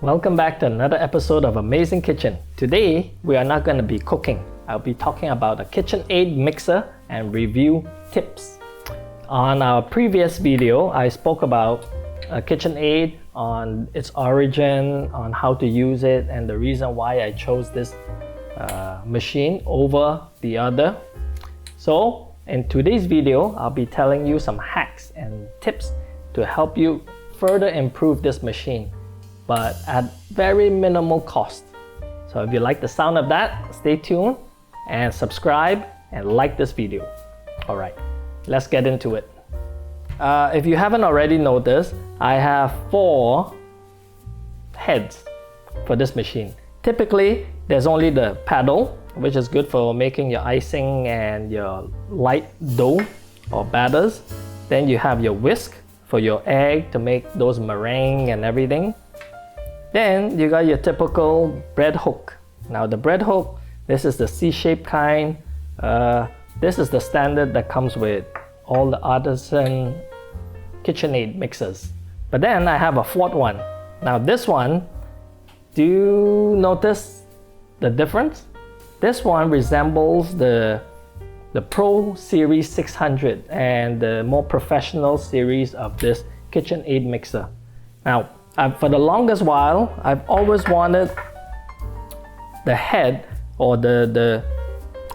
Welcome back to another episode of Amazing Kitchen. Today, we are not going to be cooking. I'll be talking about a Kitchenaid mixer and review tips. On our previous video, I spoke about a Kitchenaid, on its origin, on how to use it, and the reason why I chose this machine over the other. So, in today's video, I'll be telling you some hacks and tips to help you further improve this machine, but at very minimal cost. So if you like the sound of that, stay tuned and subscribe and like this video. All right, let's get into it. If you haven't already noticed, I have 4 heads for this machine. Typically, there's only the paddle, which is good for making your icing and your light dough or batters. Then you have your whisk for your egg to make those meringue and everything. Then you got your typical bread hook. Now the bread hook, this is the C-shaped kind. This is the standard that comes with all the Artisan Kitchenaid mixers. But then I have a 4th one. Now this one, do you notice the difference? This one resembles the Pro Series 600 and the more professional series of this Kitchenaid mixer. Now, for the longest while, I've always wanted the head or the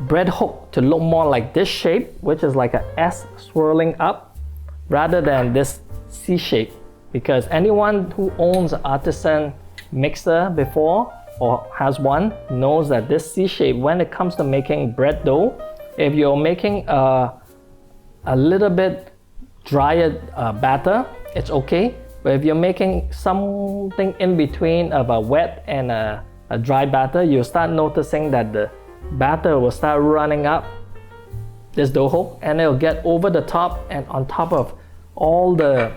bread hook to look more like this shape, which is like a S swirling up, rather than this C shape. Because anyone who owns an Artisan mixer before or has one knows that this C shape, when it comes to making bread dough, if you're making a little bit drier batter, it's okay. But if you're making something in between of a wet and a dry batter, you'll start noticing that the batter will start running up this dough hook, and it'll get over the top and on top of all the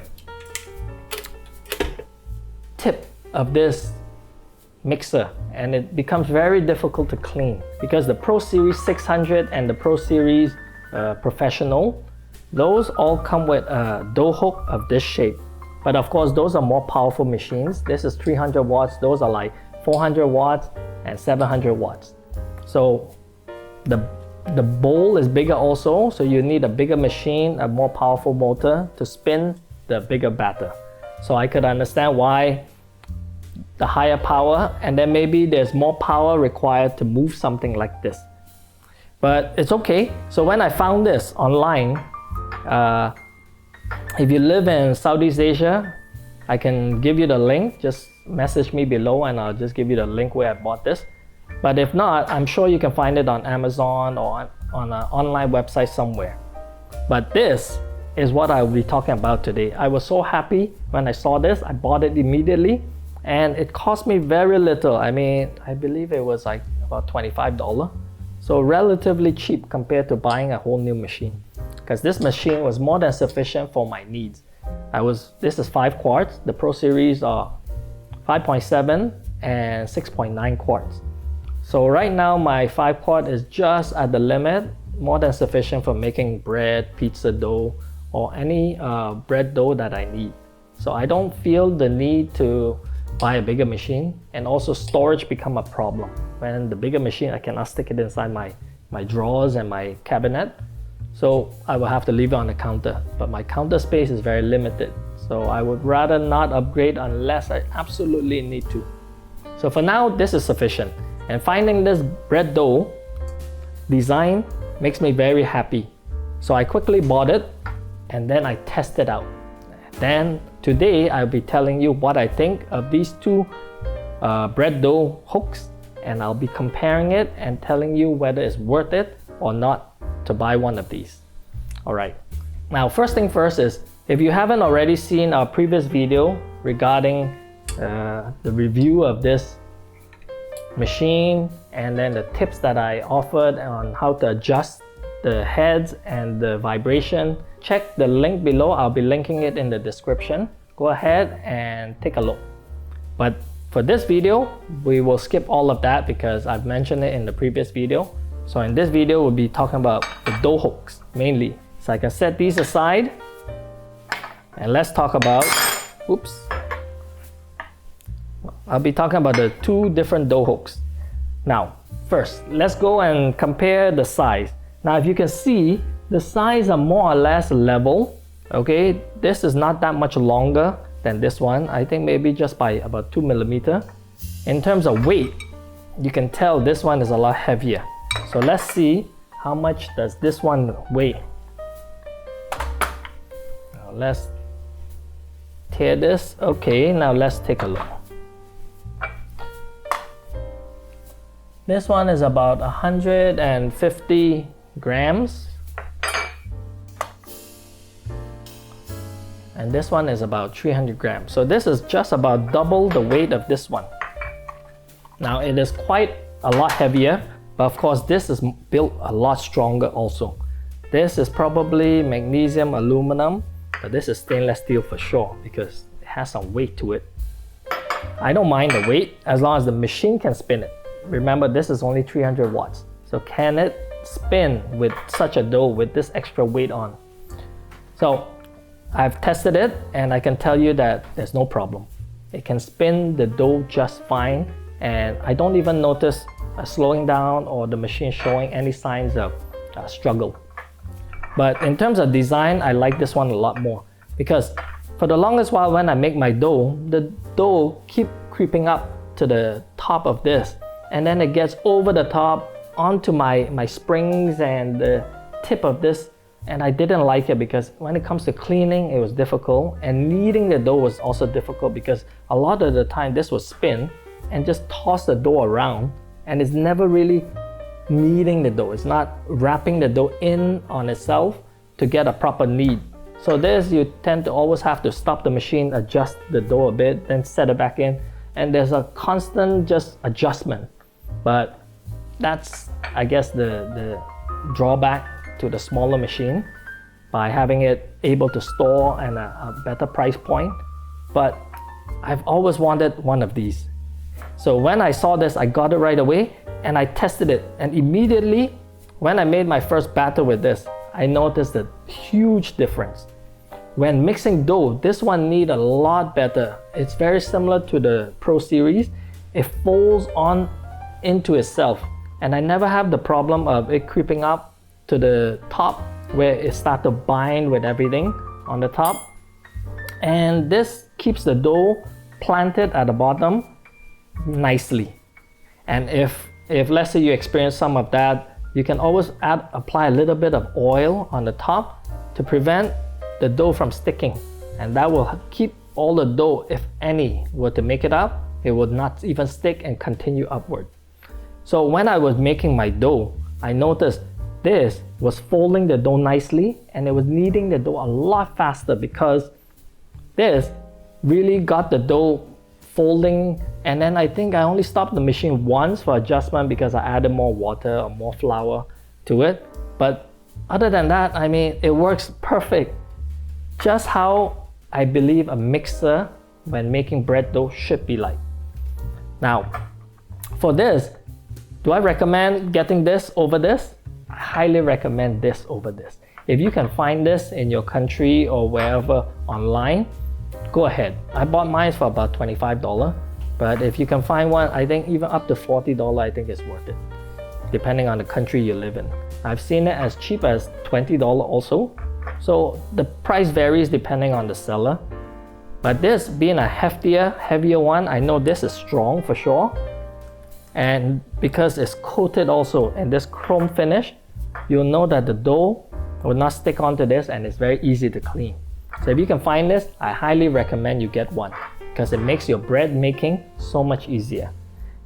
tip of this mixer, and it becomes very difficult to clean because the Pro Series 600 and the Pro Series Professional, those all come with a dough hook of this shape. But of course, those are more powerful machines. This is 300 watts, those are like 400 watts and 700 watts. So the bowl is bigger also, so you need a bigger machine, a more powerful motor to spin the bigger batter. So I could understand why the higher power, and then maybe there's more power required to move something like this. But it's okay. So when I found this online, if you live in Southeast Asia, I can give you the link. Just message me below and I'll just give you the link where I bought this. But if not, I'm sure you can find it on Amazon or on an online website somewhere. But this is what I'll be talking about today. I was so happy when I saw this. I bought it immediately and it cost me very little. I mean, I believe it was like about $25. So relatively cheap compared to buying a whole new machine. Because this machine was more than sufficient for my needs. This is 5 quarts. The Pro Series are 5.7 and 6.9 quarts. So right now my 5 quart is just at the limit, more than sufficient for making bread, pizza dough, or any bread dough that I need. So I don't feel the need to buy a bigger machine, and also storage become a problem. When the bigger machine, I cannot stick it inside my drawers and my cabinet. So I will have to leave it on the counter, but my counter space is very limited. So I would rather not upgrade unless I absolutely need to. So for now, this is sufficient. And finding this bread dough design makes me very happy. So I quickly bought it and then I tested out. Then today I'll be telling you what I think of these 2 bread dough hooks, and I'll be comparing it and telling you whether it's worth it or not to buy one of these. All right. Now, first thing first is, if you haven't already seen our previous video regarding the review of this machine and then the tips that I offered on how to adjust the heads and the vibration, check the link below. I'll be linking it in the description. Go ahead and take a look. But for this video, we will skip all of that because I've mentioned it in the previous video. So in this video, we'll be talking about the dough hooks mainly. So I can set these aside and let's talk about, I'll be talking about the two different dough hooks. Now, first, let's go and compare the size. Now, if you can see, the sides are more or less level. Okay, this is not that much longer than this one. I think maybe just by about 2 millimeters. In terms of weight, you can tell this one is a lot heavier. So let's see how much does this one weigh. Now let's tear this. Okay, now let's take a look. This one is about 150 grams. And this one is about 300 grams. So this is just about double the weight of this one. Now it is quite a lot heavier, but of course this is built a lot stronger also. This is probably magnesium aluminum, but this is stainless steel for sure because it has some weight to it. I don't mind the weight as long as the machine can spin it. Remember, this is only 300 watts. So can it spin with such a dough with this extra weight on? So I've tested it and I can tell you that there's no problem. It can spin the dough just fine, and I don't even notice a slowing down or the machine showing any signs of struggle. But in terms of design, I like this one a lot more because for the longest while when I make my dough, the dough keep creeping up to the top of this, and then it gets over the top onto my springs and the tip of this. And I didn't like it because when it comes to cleaning, it was difficult, and kneading the dough was also difficult because a lot of the time this would spin and just toss the dough around, and it's never really kneading the dough. It's not wrapping the dough in on itself to get a proper knead. So this, you tend to always have to stop the machine, adjust the dough a bit, then set it back in, and there's a constant just adjustment. But that's, I guess, the drawback to the smaller machine by having it able to store and a better price point. But I've always wanted one of these. So when I saw this, I got it right away and I tested it, and immediately when I made my first batter with this, I noticed a huge difference. When mixing dough, this one needs a lot better. It's very similar to the Pro Series. It folds on into itself, and I never have the problem of it creeping up to the top where it starts to bind with everything on the top. And this keeps the dough planted at the bottom nicely. And if let's say you experience some of that, you can always apply a little bit of oil on the top to prevent the dough from sticking, and that will keep all the dough, if any were to make it up, it would not even stick and continue upward. So when I was making my dough, I noticed this was folding the dough nicely, and it was kneading the dough a lot faster because this really got the dough folding. And then I think I only stopped the machine once for adjustment because I added more water or more flour to it. But other than that, I mean, it works perfect. Just how I believe a mixer when making bread dough should be like. Now, for this, do I recommend getting this over this? I highly recommend this over this. If you can find this in your country or wherever online, go ahead. I bought mine for about $25, but if you can find one, I think even up to $40, I think it's worth it, depending on the country you live in. I've seen it as cheap as $20 also. So the price varies depending on the seller. But this being a heavier one, I know this is strong for sure. And because it's coated also in this chrome finish, you'll know that the dough will not stick onto this, and it's very easy to clean. So if you can find this, I highly recommend you get one because it makes your bread making so much easier.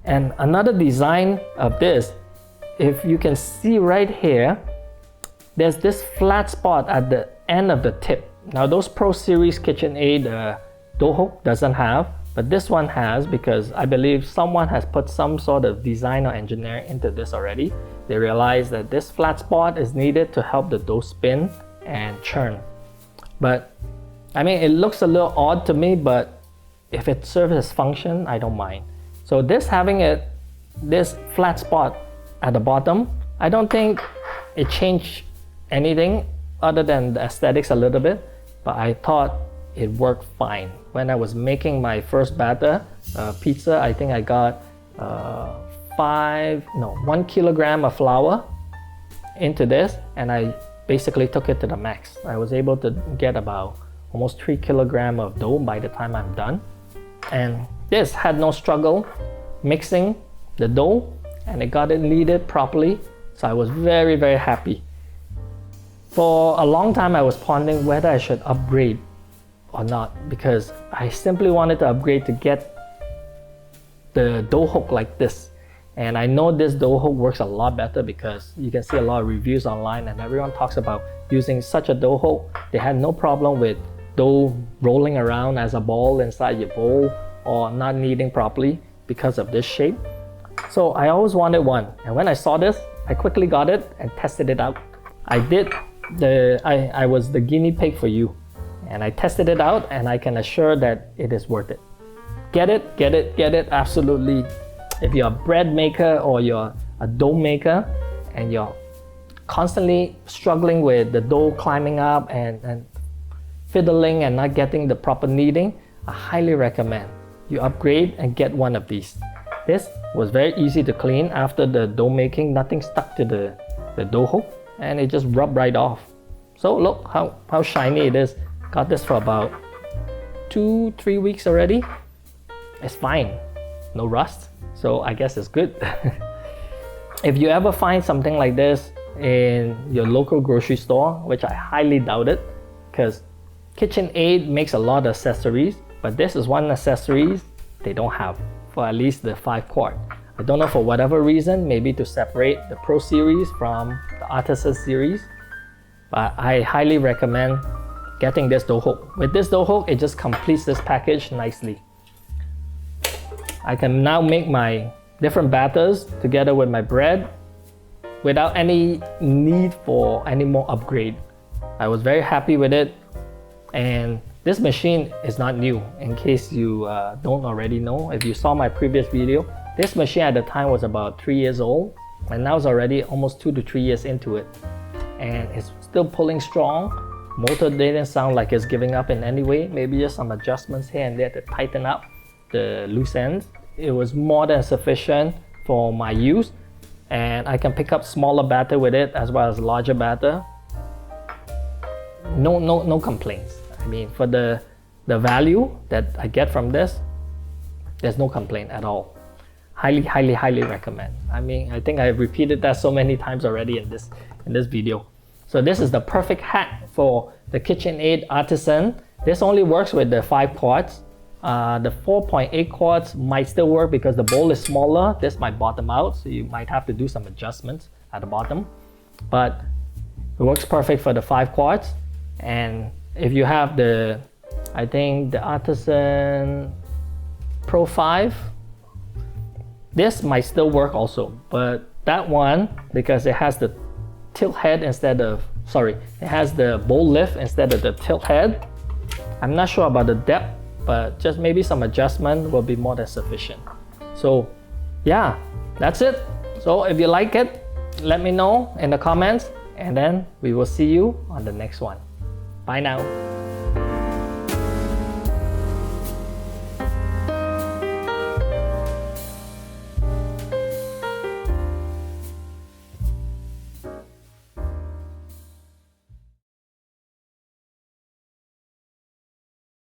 And another design of this, if you can see right here, there's this flat spot at the end of the tip. Now those Pro Series Kitchenaid dough hook doesn't have, but this one has, because I believe someone has put some sort of design or engineering into this already. They realized that this flat spot is needed to help the dough spin and churn. But I mean, it looks a little odd to me, but if it serves its function, I don't mind. So this this flat spot at the bottom, I don't think it changed anything other than the aesthetics a little bit, but I thought it worked fine. When I was making my first batter pizza, I think I got 1 kilogram of flour into this, and I basically took it to the max. I was able to get about almost 3 kilograms of dough by the time I'm done. And this had no struggle mixing the dough, and it got it kneaded properly. So I was very, very happy. For a long time, I was pondering whether I should upgrade or not, because I simply wanted to upgrade to get the dough hook like this. And I know this dough hook works a lot better because you can see a lot of reviews online and everyone talks about using such a dough hook. They had no problem with dough rolling around as a ball inside your bowl or not kneading properly because of this shape. So I always wanted one, and when I saw this, I quickly got it and tested it out. I was the guinea pig for you, and I tested it out, and I can assure that it is worth it. Get it, absolutely. If you're a bread maker or you're a dough maker and you're constantly struggling with the dough climbing up and fiddling and not getting the proper kneading, I highly recommend you upgrade and get one of these. This was very easy to clean after the dough making. Nothing stuck to the dough hook, and it just rubbed right off. So look how shiny it is. Got this for about 2-3 weeks already. It's fine, no rust, so I guess it's good. If you ever find something like this in your local grocery store, which I highly doubt it, because Kitchenaid makes a lot of accessories, but this is one accessories they don't have for at least the 5-quart. I don't know, for whatever reason, maybe to separate the Pro Series from the Artisan Series, but I highly recommend getting this dough hook. With this dough hook, it just completes this package nicely. I can now make my different batters together with my bread without any need for any more upgrade. I was very happy with it, and this machine is not new. In case you don't already know, if you saw my previous video, this machine at the time was about 3 years old, and now it's already almost 2 to 3 years into it, and it's still pulling strong. Motor didn't sound like it's giving up in any way. Maybe just some adjustments here and there to tighten up the loose ends. It was more than sufficient for my use, and I can pick up smaller batter with it as well as larger batter. No complaints. I mean, for the value that I get from this, there's no complaint at all. Highly recommend. I mean, I think I've repeated that so many times already in this video. So this is the perfect hat for the Kitchenaid Artisan. This only works with the 5 quarts. The 4.8 quarts might still work because the bowl is smaller. This might bottom out, so you might have to do some adjustments at the bottom. But it works perfect for the 5 quarts. And if you have I think the Artisan Pro 5, this might still work also. But that one, because it has the tilt head instead of, it has the bowl lift instead of the tilt head. I'm not sure about the depth, but just maybe some adjustment will be more than sufficient. So yeah, that's it. So if you like it, let me know in the comments, and then we will see you on the next one. Bye now.